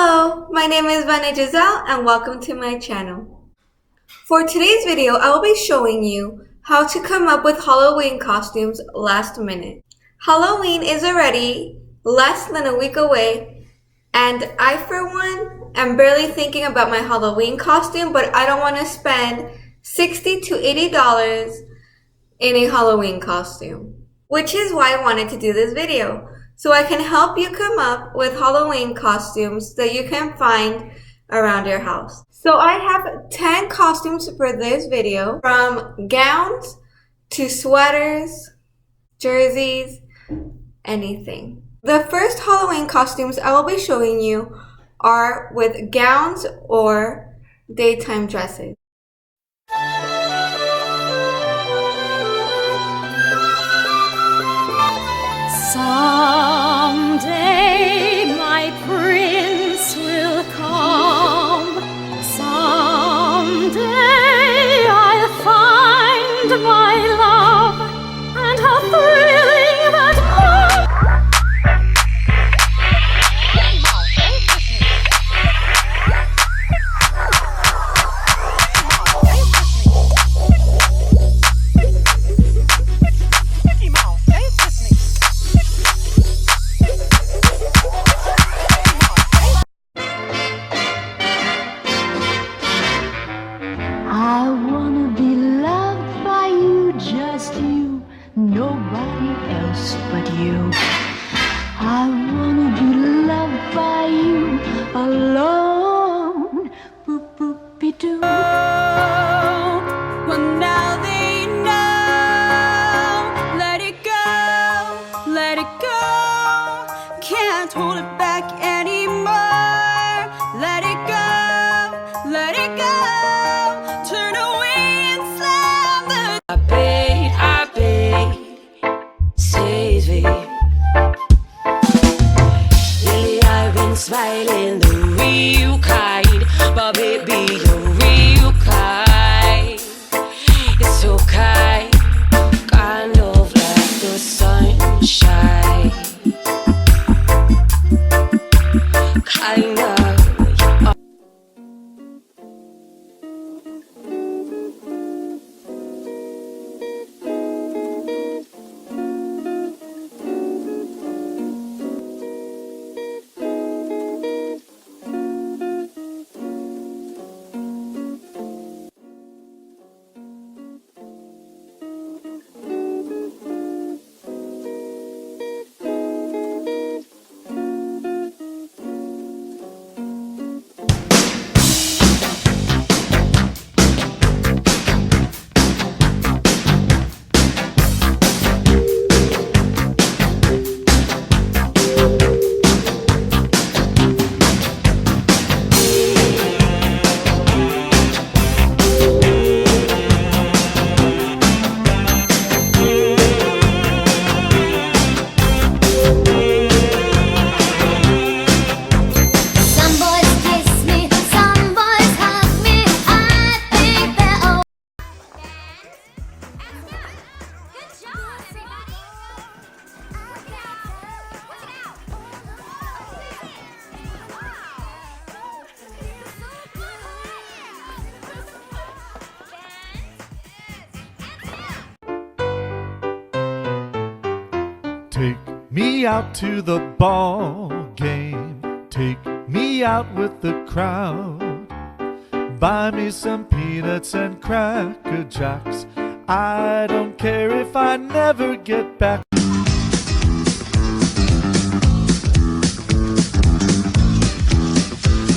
Hello, my name is VaneGisselle and welcome to my channel. For today's video, I will be showing you how to come up with Halloween costumes last minute. Halloween is already less than a week away, and I for one am barely thinking about my Halloween costume, but I don't want to spend $60 to $80 in a Halloween costume, which is why I wanted to do this video. So I can help you come up with Halloween costumes that you can find around your house. So I have 10 costumes for this video, from gowns to sweaters, jerseys, anything. The first Halloween costumes I will be showing you are with gowns or daytime dresses. Someday my prince will come. Someday I'll find my love, and how thrilling that I wanna be loved by you, just you, nobody else but you. I wanna be loved by you alone. Boop boop be doo. Well, now they know. Let it go, let it go. Can't hold it back anymore. Let it go, let it go. Turn away and slam the. I paid, says me. Lately I've been smiling the real kind, but baby you're real kind. It's so kind of like the sunshine, kind of. Take me out to the ball game. Take me out with the crowd. Buy me some peanuts and Cracker Jacks. I don't care if I never get back.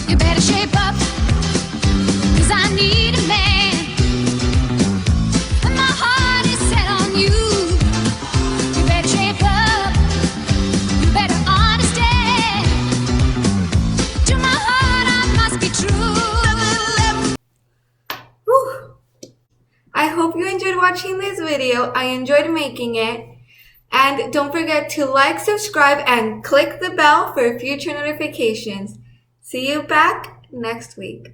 You better shape up, 'cause I need a man. My heart is set on you. You better shape up, you better understand. To my heart I must be true. Whew. I hope you enjoyed watching this video. I enjoyed making it. And don't forget to like, subscribe, and click the bell for future notifications. See you back next week.